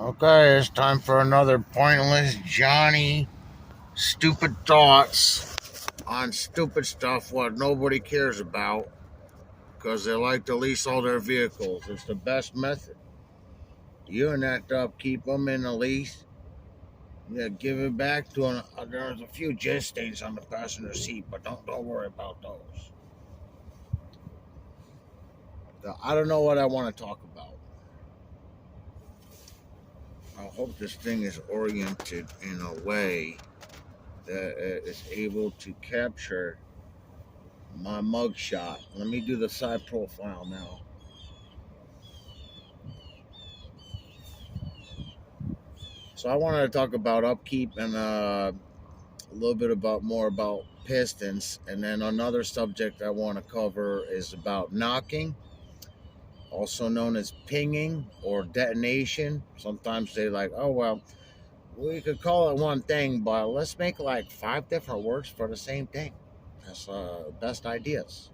Okay, it's time for another pointless Johnny stupid thoughts on stupid stuff what nobody cares about because they like to lease all their vehicles. It's the best method. You and that keep them in a lease. Yeah, give it back to an. There's a few jizz stains on the passenger seat, but don't worry about those. I don't know what I want to talk about. I hope this thing is oriented in a way that is able to capture my mugshot. Let me do the side profile now. So I wanted to talk about upkeep and a little bit about more about pistons, and then another subject I want to cover is about knocking, also known as pinging or detonation. Sometimes they like, oh well, we could call it one thing, but let's make like 5 different words for the same thing. That's best ideas.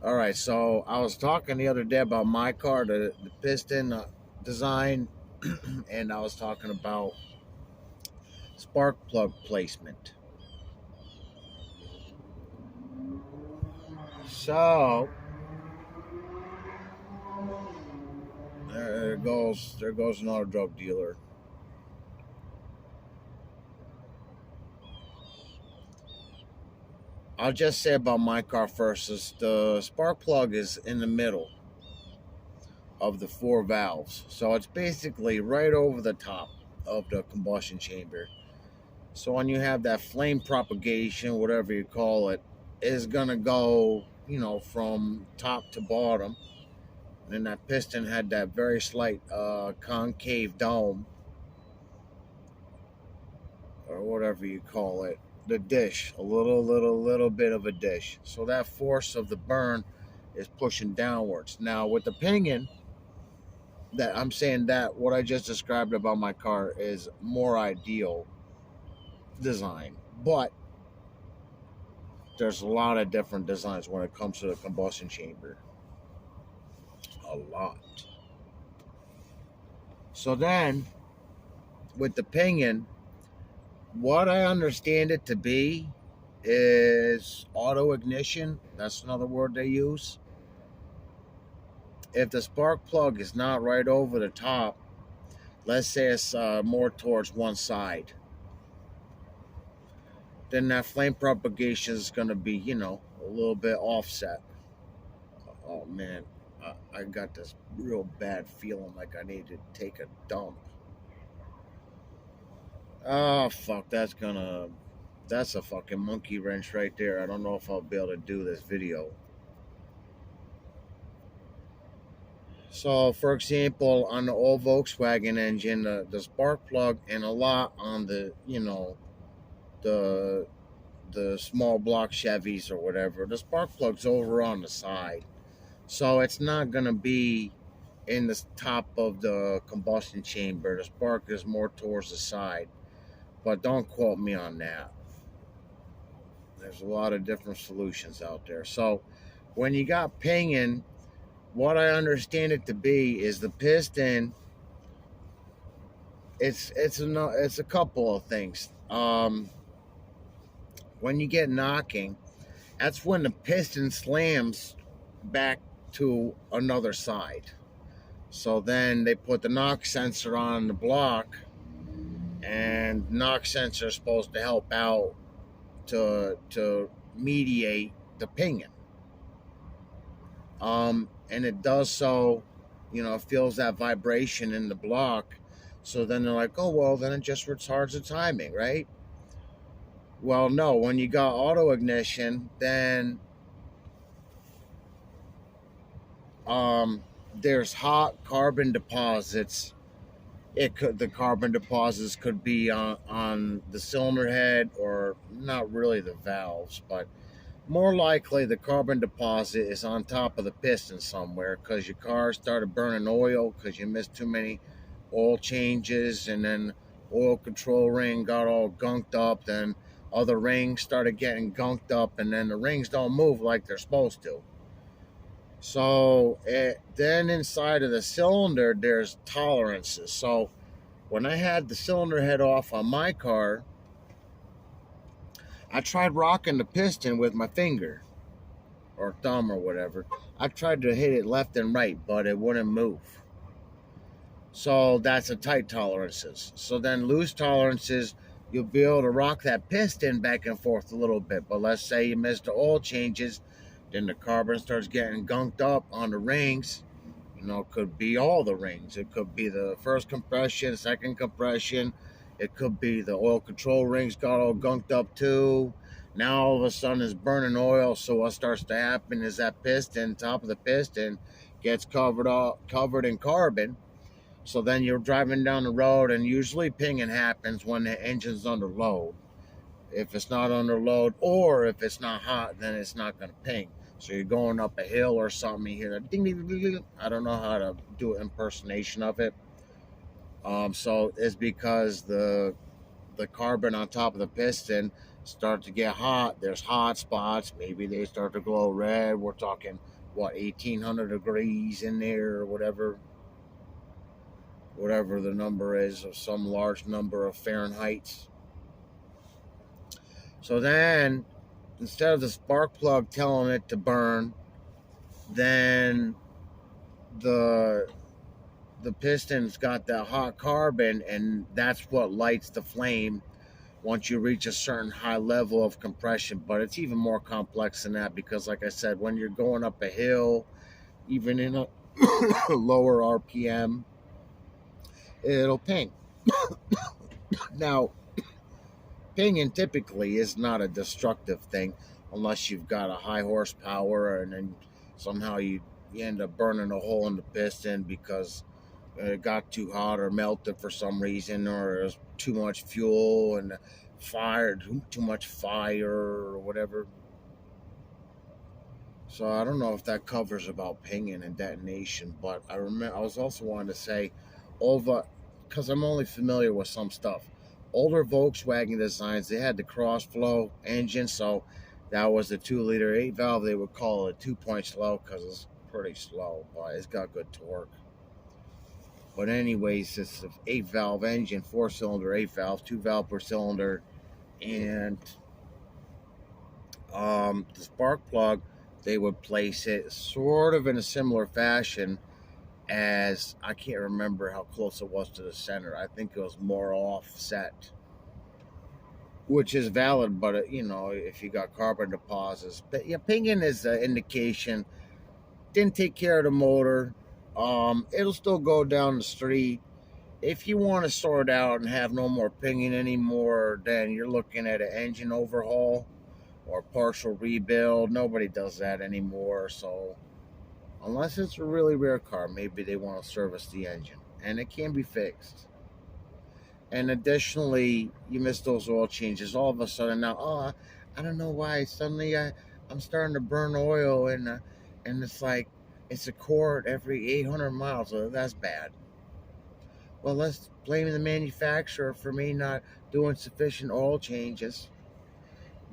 All right, so I was talking the other day about my car, the piston design, and I was talking about spark plug placement. So there goes another drug dealer. I'll just say about my car first is the spark plug is in the middle of the 4 valves, so it's basically right over the top of the combustion chamber. So when you have that flame propagation, whatever you call it, is gonna go, from top to bottom. And that piston had that very slight concave dome, or whatever you call it, the dish, a little bit of a dish. So that force of the burn is pushing downwards. Now with the pinion, that I'm saying that what I just described about my car is more ideal design, but there's a lot of different designs when it comes to the combustion chamber. A lot. So then, with the pinion, what I understand it to be is auto ignition. That's another word they use. If the spark plug is not right over the top, let's say it's more towards one side, then that flame propagation is going to be, a little bit offset. Oh man, I got this real bad feeling like I need to take a dump. Oh fuck, that's a fucking monkey wrench right there. I don't know if I'll be able to do this video. So, for example, on the old Volkswagen engine, the spark plug, and a lot on the the small block Chevys or whatever, the spark plug's over on the side, so it's not gonna be in the top of the combustion chamber. The spark is more towards the side, but don't quote me on that. There's a lot of different solutions out there. So when you got pinging, what I understand it to be is the piston. It's a couple of things. When you get knocking, that's when the piston slams back to another side. So then they put the knock sensor on the block, and knock sensor is supposed to help out to mediate the pinging. And it does so, it feels that vibration in the block. So then they're like, oh well, then it just retards the timing, right? Well, no. When you got auto ignition, then there's hot carbon deposits. The carbon deposits could be on the cylinder head, or not really the valves, but more likely the carbon deposit is on top of the piston somewhere because your car started burning oil because you missed too many oil changes, and then oil control ring got all gunked up, then other rings started getting gunked up, and then the rings don't move like they're supposed to. So then inside of the cylinder, there's tolerances. So when I had the cylinder head off on my car, I tried rocking the piston with my finger or thumb or whatever. I tried to hit it left and right, but it wouldn't move. So that's a tight tolerances. So then loose tolerances, you'll be able to rock that piston back and forth a little bit. But let's say you missed the oil changes, then the carbon starts getting gunked up on the rings. It could be all the rings. It could be the first compression, second compression. It could be the oil control rings got all gunked up too. Now all of a sudden it's burning oil. So what starts to happen is that piston, top of the piston, gets covered in carbon. So then you're driving down the road, and usually pinging happens when the engine's under load. If it's not under load, or if it's not hot, then it's not going to ping. So you're going up a hill or something, you hear that ding, ding, ding, ding. I don't know how to do an impersonation of it. So it's because the carbon on top of the piston start to get hot. There's hot spots. Maybe they start to glow red. We're talking, 1,800 degrees in there or whatever the number is, of some large number of Fahrenheit. So then, instead of the spark plug telling it to burn, then the piston's got that hot carbon, and that's what lights the flame once you reach a certain high level of compression. But it's even more complex than that, because like I said, when you're going up a hill, even in a lower RPM, it'll ping. Now, pinging typically is not a destructive thing unless you've got a high horsepower, and then somehow you end up burning a hole in the piston because it got too hot or melted for some reason, or there's too much fuel and too much fire or whatever. So I don't know if that covers about pinging and detonation, but I was also wanting to say, over, because I'm only familiar with some stuff. Older Volkswagen designs, they had the cross-flow engine, so that was the 2-liter 8-valve. They would call it 2-point slow because it's pretty slow, but it's got good torque. But anyways, it's an 8-valve engine, 4-cylinder 8-valve, 2-valve per cylinder, and the spark plug, they would place it sort of in a similar fashion as, I can't remember how close it was to the center. I think it was more offset, which is valid, but if you got carbon deposits. But yeah, pinging is an indication. Didn't take care of the motor. It'll still go down the street. If you want to sort out and have no more pinging anymore, then you're looking at an engine overhaul or partial rebuild. Nobody does that anymore. So unless it's a really rare car, maybe they want to service the engine, and it can be fixed. And additionally, you miss those oil changes. All of a sudden now, I don't know why. Suddenly I'm starting to burn oil, and it's like it's a quart every 800 miles. So that's bad. Well, let's blame the manufacturer for me not doing sufficient oil changes.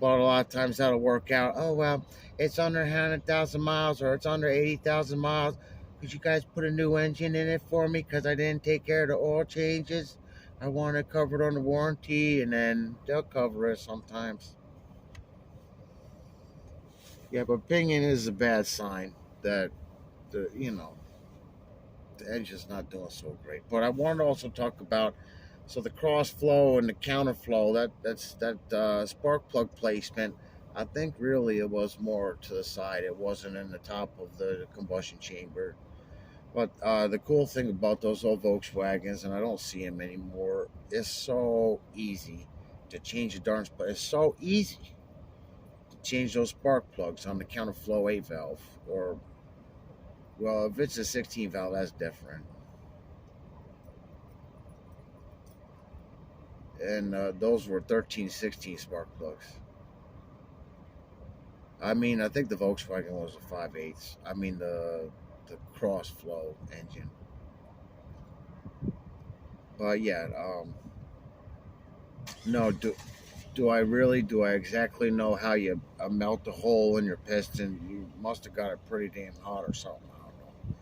But a lot of times that'll work out. Oh, well, it's under 100,000 miles, or it's under 80,000 miles. Could you guys put a new engine in it for me because I didn't take care of the oil changes? I want it covered on the warranty, and then they'll cover it sometimes. Yeah, but pinging is a bad sign that the engine's not doing so great. But I wanted to also talk about, so the cross flow and the counter flow, that spark plug placement. I think really it was more to the side. It wasn't in the top of the combustion chamber. But the cool thing about those old Volkswagens, and I don't see them anymore, it's so easy to change the darn. It's so easy to change those spark plugs on the counterflow 8-valve, or, well, if it's a 16-valve, that's different. And those were 13, 16 spark plugs. I mean, I think the Volkswagen was a 5/8. I mean, the cross flow engine. But yeah, no, Do I really? Do I exactly know how you melt a hole in your piston? You must have got it pretty damn hot or something. I don't know.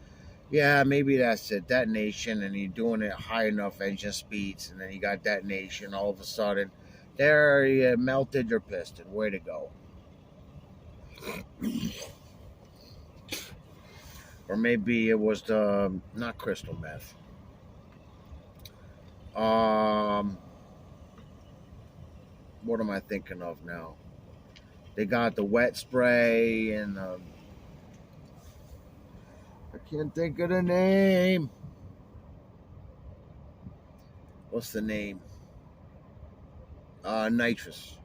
Yeah, maybe that's it. Detonation, and you're doing it high enough engine speeds, and then you got detonation. All of a sudden, there you melted your piston. Way to go. Or maybe it was the not crystal meth. Um, what am I thinking of now? They got the wet spray and I can't think of the name. What's the name? Nitrous.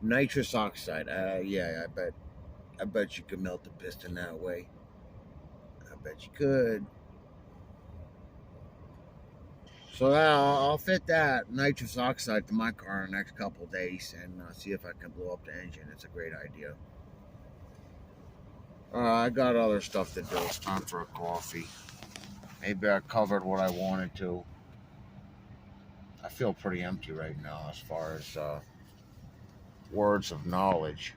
Nitrous oxide. Yeah, I bet you could melt the piston that way. I bet you could. So I'll fit that nitrous oxide to my car in the next couple of days and see if I can blow up the engine. It's a great idea. I got other stuff to do. It's time for a coffee. Maybe I covered what I wanted to. I feel pretty empty right now as far as words of knowledge.